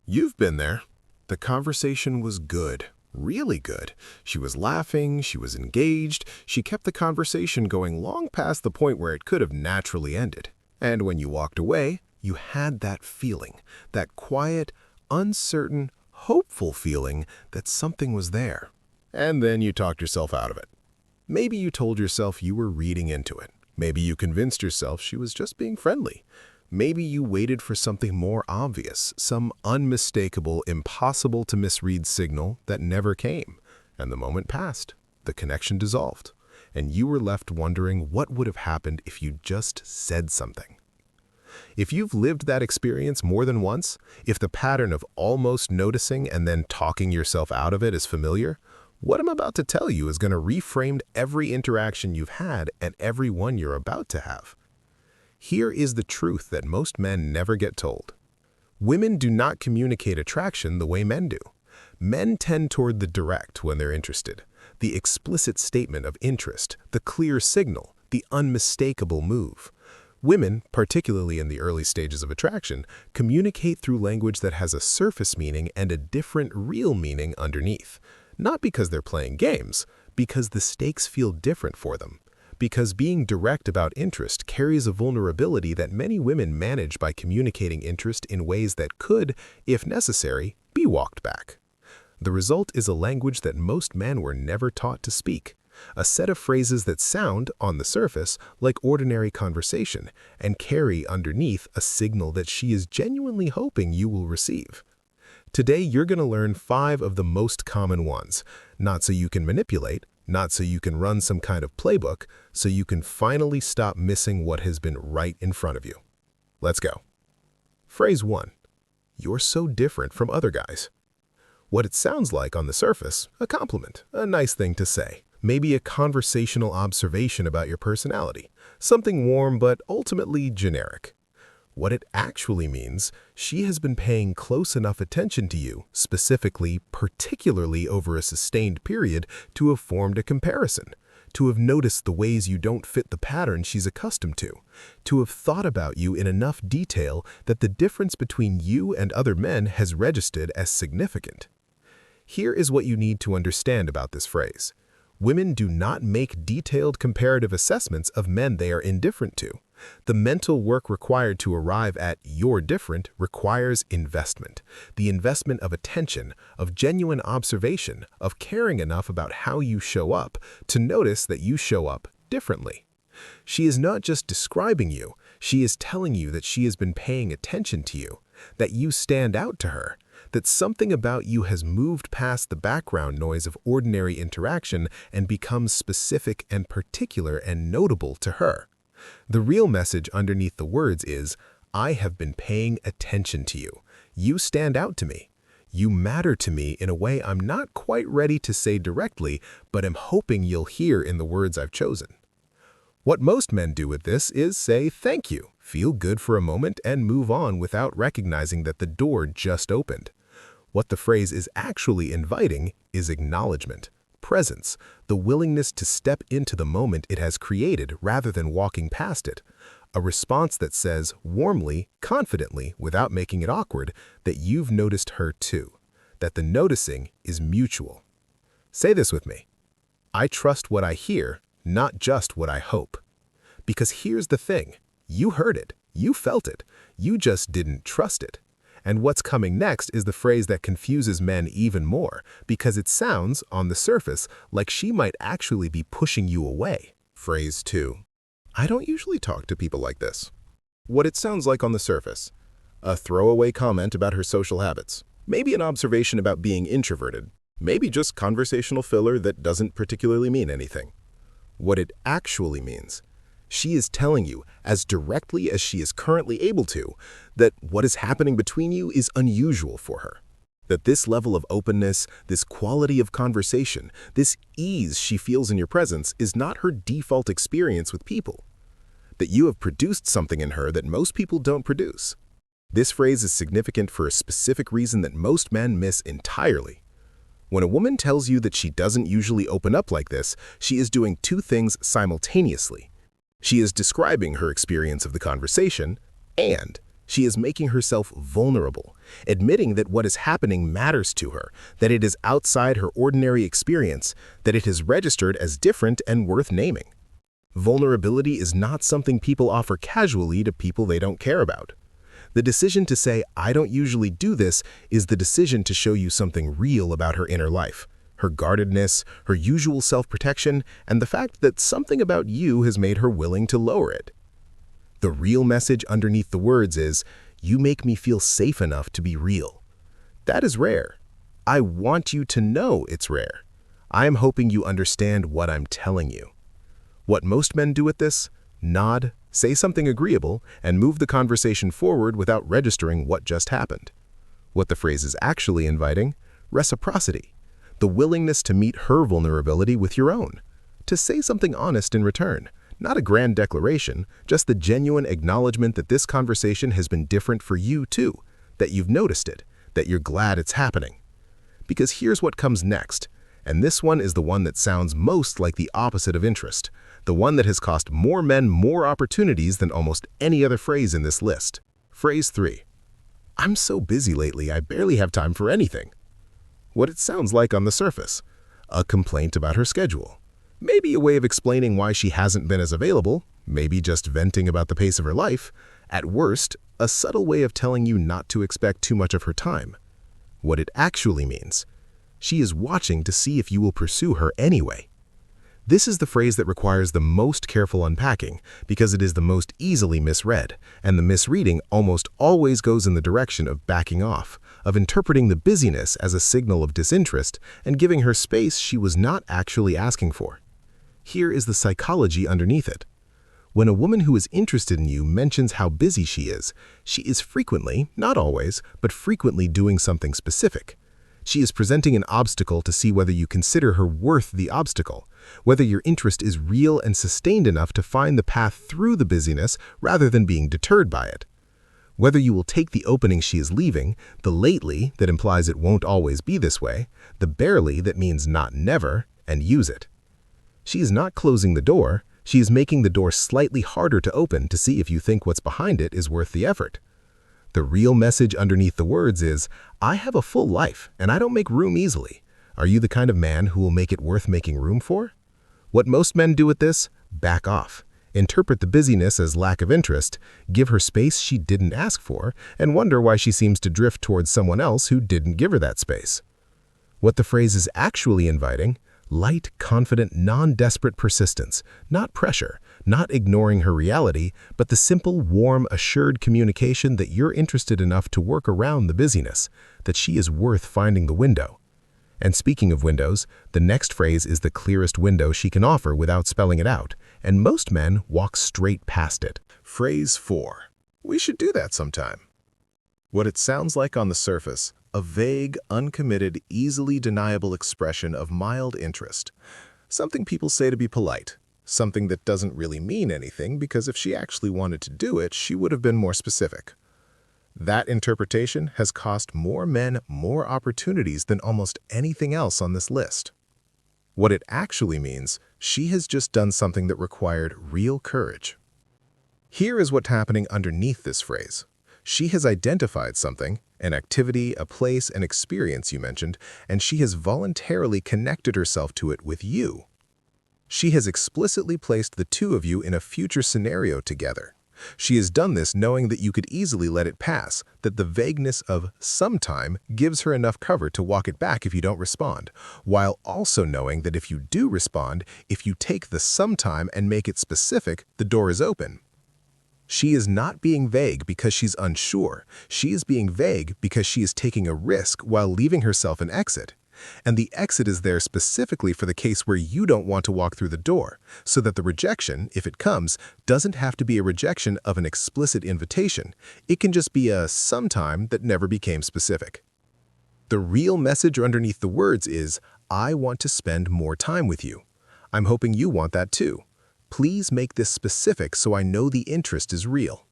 You've been there. The conversation was good, really good. She was laughing, she was engaged, she kept the conversation going long past the point where it could have naturally ended. And when you walked away, you had that feeling, that quiet, uncertain, hopeful feeling that something was there. And then you talked yourself out of it. Maybe you told yourself you were reading into it. Maybe you convinced yourself she was just being friendly. Maybe you waited for something more obvious, some unmistakable, impossible to misread signal that never came. And the moment passed, the connection dissolved, and you were left wondering what would have happened if you just said something. If you've lived that experience more than once, if the pattern of almost noticing and then talking yourself out of it is familiar, what I'm about to tell you is going to reframe every interaction you've had and every one you're about to have. Here is the truth that most men never get told. Women do not communicate attraction the way men do. Men tend toward the direct when they're interested, the explicit statement of interest, the clear signal, the unmistakable move. Women, particularly in the early stages of attraction, communicate through language that has a surface meaning and a different real meaning underneath. Not because they're playing games, because the stakes feel different for them. Because being direct about interest carries a vulnerability that many women manage by communicating interest in ways that could, if necessary, be walked back. The result is a language that most men were never taught to speak, a set of phrases that sound, on the surface, like ordinary conversation and carry underneath a signal that she is genuinely hoping you will receive. Today, you're going to learn 5 of the most common ones, not so you can manipulate, not so you can run some kind of playbook, so you can finally stop missing what has been right in front of you. Let's go. Phrase 1. You're so different from other guys. What it sounds like on the surface, a compliment, a nice thing to say, maybe a conversational observation about your personality, something warm but ultimately generic. What it actually means, she has been paying close enough attention to you, specifically, particularly over a sustained period, to have formed a comparison, to have noticed the ways you don't fit the pattern she's accustomed to have thought about you in enough detail that the difference between you and other men has registered as significant. Here is what you need to understand about this phrase. Women do not make detailed comparative assessments of men they are indifferent to. The mental work required to arrive at "you're different" requires investment. The investment of attention, of genuine observation, of caring enough about how you show up to notice that you show up differently. She is not just describing you, she is telling you that she has been paying attention to you, that you stand out to her, that something about you has moved past the background noise of ordinary interaction and becomes specific and particular and notable to her. The real message underneath the words is, I have been paying attention to you. You stand out to me. You matter to me in a way I'm not quite ready to say directly, but am hoping you'll hear in the words I've chosen. What most men do with this is say thank you, feel good for a moment, and move on without recognizing that the door just opened. What the phrase is actually inviting is acknowledgement, presence, the willingness to step into the moment it has created rather than walking past it. A response that says warmly, confidently, without making it awkward, that you've noticed her too, that the noticing is mutual. Say this with me. I trust what I hear, not just what I hope. Because here's the thing, you heard it, you felt it, you just didn't trust it. And what's coming next is the phrase that confuses men even more, because it sounds, on the surface, like she might actually be pushing you away. Phrase 2. I don't usually talk to people like this. What it sounds like on the surface. A throwaway comment about her social habits. Maybe an observation about being introverted. Maybe just conversational filler that doesn't particularly mean anything. What it actually means. She is telling you, as directly as she is currently able to, that what is happening between you is unusual for her. That this level of openness, this quality of conversation, this ease she feels in your presence is not her default experience with people. That you have produced something in her that most people don't produce. This phrase is significant for a specific reason that most men miss entirely. When a woman tells you that she doesn't usually open up like this, she is doing 2 things simultaneously. She is describing her experience of the conversation, and She is making herself vulnerable, admitting that what is happening matters to her, that it is outside her ordinary experience, that it is registered as different and worth naming. Vulnerability is not something people offer casually to people they don't care about. The decision to say, "I don't usually do this," is the decision to show you something real about her inner life, her guardedness, her usual self-protection, and the fact that something about you has made her willing to lower it. The real message underneath the words is, "You make me feel safe enough to be real." That is rare. I want you to know it's rare. I am hoping you understand what I'm telling you. What most men do with this? Nod, say something agreeable, and move the conversation forward without registering what just happened. What the phrase is actually inviting? Reciprocity. The willingness to meet her vulnerability with your own. To say something honest in return. Not a grand declaration, just the genuine acknowledgement that this conversation has been different for you too, that you've noticed it, that you're glad it's happening. Because here's what comes next, and this one is the one that sounds most like the opposite of interest, the one that has cost more men more opportunities than almost any other phrase in this list. Phrase 3. I'm so busy lately, I barely have time for anything. What it sounds like on the surface. A complaint about her schedule. Maybe a way of explaining why she hasn't been as available, maybe just venting about the pace of her life. At worst, a subtle way of telling you not to expect too much of her time. What it actually means. She is watching to see if you will pursue her anyway. This is the phrase that requires the most careful unpacking because it is the most easily misread, and the misreading almost always goes in the direction of backing off, of interpreting the busyness as a signal of disinterest and giving her space she was not actually asking for. Here is the psychology underneath it. When a woman who is interested in you mentions how busy she is frequently, not always, but frequently doing something specific. She is presenting an obstacle to see whether you consider her worth the obstacle, whether your interest is real and sustained enough to find the path through the busyness rather than being deterred by it. Whether you will take the opening she is leaving, the lately that implies it won't always be this way, the barely that means not never, and use it. She is not closing the door, she is making the door slightly harder to open to see if you think what's behind it is worth the effort. The real message underneath the words is, I have a full life and I don't make room easily. Are you the kind of man who will make it worth making room for? What most men do with this? Back off. Interpret the busyness as lack of interest, give her space she didn't ask for, and wonder why she seems to drift towards someone else who didn't give her that space. What the phrase is actually inviting? Light, confident, non-desperate persistence, not pressure, not ignoring her reality, but the simple, warm, assured communication that you're interested enough to work around the busyness, that she is worth finding the window. And speaking of windows, the next phrase is the clearest window she can offer without spelling it out, and most men walk straight past it. Phrase 4. We should do that sometime. What it sounds like on the surface, a vague, uncommitted, easily deniable expression of mild interest. Something people say to be polite. Something that doesn't really mean anything because if she actually wanted to do it, she would have been more specific. That interpretation has cost more men more opportunities than almost anything else on this list. What it actually means, she has just done something that required real courage. Here is what's happening underneath this phrase. She has identified something, an activity, a place, an experience you mentioned, and she has voluntarily connected herself to it with you. She has explicitly placed the two of you in a future scenario together. She has done this knowing that you could easily let it pass, that the vagueness of sometime gives her enough cover to walk it back if you don't respond, while also knowing that if you do respond, if you take the sometime and make it specific, the door is open. She is not being vague because she's unsure. She is being vague because she is taking a risk while leaving herself an exit. And the exit is there specifically for the case where you don't want to walk through the door, so that the rejection, if it comes, doesn't have to be a rejection of an explicit invitation. It can just be a sometime that never became specific. The real message underneath the words is, I want to spend more time with you. I'm hoping you want that too. Please make this specific so I know the interest is real.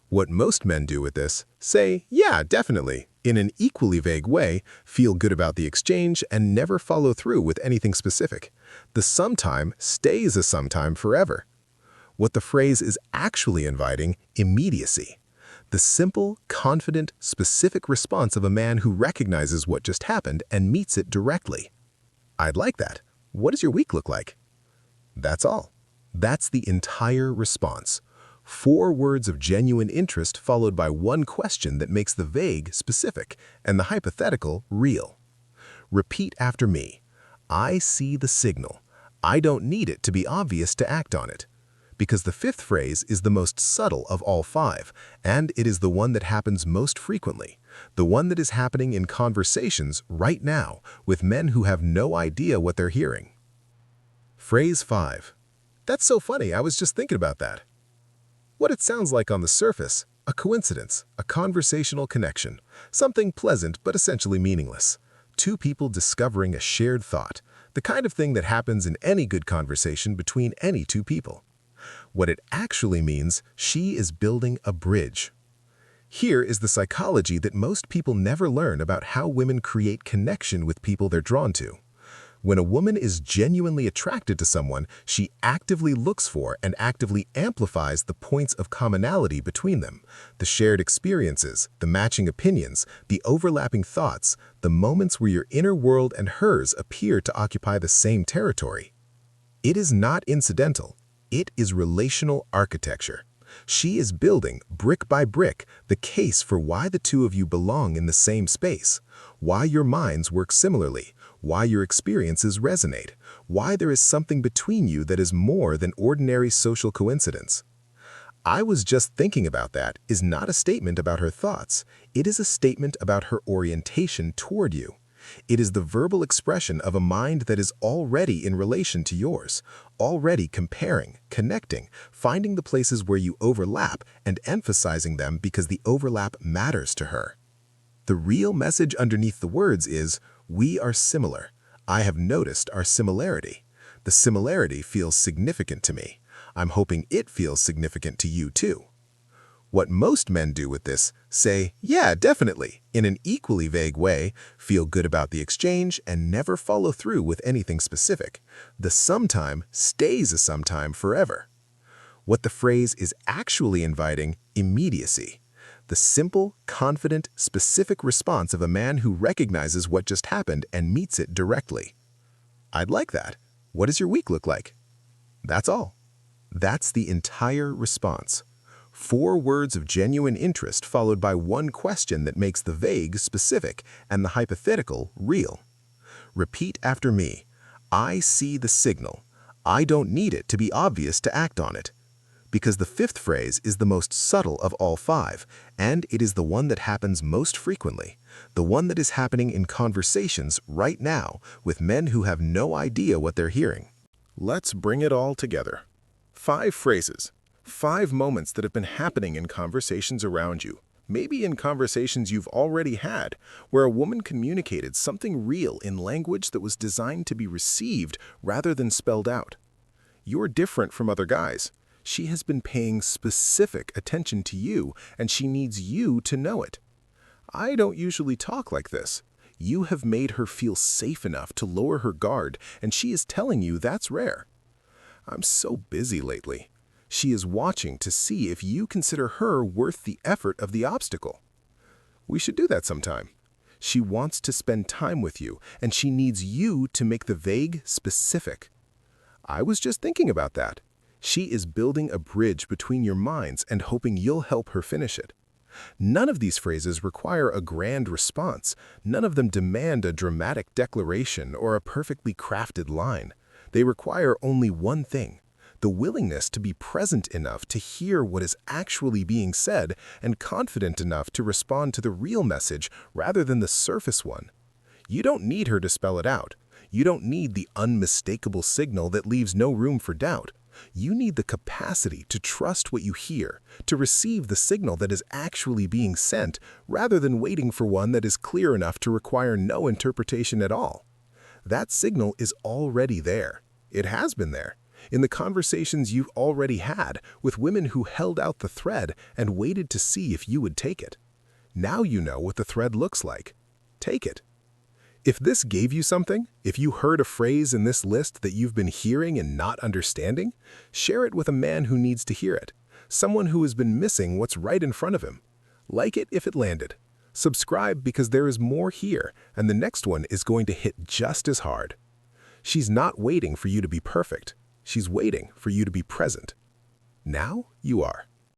What most men do with this, say, yeah, definitely, in an equally vague way, feel good about the exchange, and never follow through with anything specific. The sometime stays a sometime forever. What the phrase is actually inviting, immediacy. The simple, confident, specific response of a man who recognizes what just happened and meets it directly. I'd like that. What does your week look like? That's all. That's the entire response. 4 words of genuine interest followed by one question that makes the vague specific and the hypothetical real. Repeat after me. I see the signal. I don't need it to be obvious to act on it. Because the 5th phrase is the most subtle of all 5, and it is the one that happens most frequently, the one that is happening in conversations right now with men who have no idea what they're hearing. Phrase 5. That's so funny, I was just thinking about that. What it sounds like on the surface, a coincidence, a conversational connection, something pleasant but essentially meaningless. 2 people discovering a shared thought, the kind of thing that happens in any good conversation between any 2 people. What it actually means, she is building a bridge. Here is the psychology that most people never learn about how women create connection with people they're drawn to. When a woman is genuinely attracted to someone, she actively looks for and actively amplifies the points of commonality between them, the shared experiences, the matching opinions, the overlapping thoughts, the moments where your inner world and hers appear to occupy the same territory. It is not incidental. It is relational architecture. She is building, brick by brick, the case for why the 2 of you belong in the same space, why your minds work similarly, why your experiences resonate, why there is something between you that is more than ordinary social coincidence. I was just thinking about that is not a statement about her thoughts. It is a statement about her orientation toward you. It is the verbal expression of a mind that is already in relation to yours, already comparing, connecting, finding the places where you overlap and emphasizing them because the overlap matters to her. The real message underneath the words is, we are similar. I have noticed our similarity. The similarity feels significant to me. I'm hoping it feels significant to you too. What most men do with this, say, yeah, definitely, in an equally vague way, feel good about the exchange, and never follow through with anything specific. The sometime stays a sometime forever. What the phrase is actually inviting, immediacy. The simple, confident, specific response of a man who recognizes what just happened and meets it directly. I'd like that. What does your week look like? That's all. That's the entire response. 4 words of genuine interest followed by one question that makes the vague specific and the hypothetical real. Repeat after me. I see the signal. I don't need it to be obvious to act on it. Because the 5th phrase is the most subtle of all 5, and it is the one that happens most frequently, the one that is happening in conversations right now with men who have no idea what they're hearing. Let's bring it all together. 5 phrases. 5 moments that have been happening in conversations around you, maybe in conversations you've already had, where a woman communicated something real in language that was designed to be received rather than spelled out. You're different from other guys. She has been paying specific attention to you, and she needs you to know it. I don't usually talk like this. You have made her feel safe enough to lower her guard, and she is telling you that's rare. I'm so busy lately. She is watching to see if you consider her worth the effort of the obstacle. We should do that sometime. She wants to spend time with you, and she needs you to make the vague specific. I was just thinking about that. She is building a bridge between your minds and hoping you'll help her finish it. None of these phrases require a grand response. None of them demand a dramatic declaration or a perfectly crafted line. They require only one thing: the willingness to be present enough to hear what is actually being said and confident enough to respond to the real message rather than the surface one. You don't need her to spell it out. You don't need the unmistakable signal that leaves no room for doubt. You need the capacity to trust what you hear, to receive the signal that is actually being sent, rather than waiting for one that is clear enough to require no interpretation at all. That signal is already there. It has been there. In the conversations you've already had with women who held out the thread and waited to see if you would take it. Now you know what the thread looks like. Take it. If this gave you something, if you heard a phrase in this list that you've been hearing and not understanding, share it with a man who needs to hear it, someone who has been missing what's right in front of him. Like it if it landed. Subscribe because there is more here, and the next one is going to hit just as hard. She's not waiting for you to be perfect. She's waiting for you to be present. Now you are.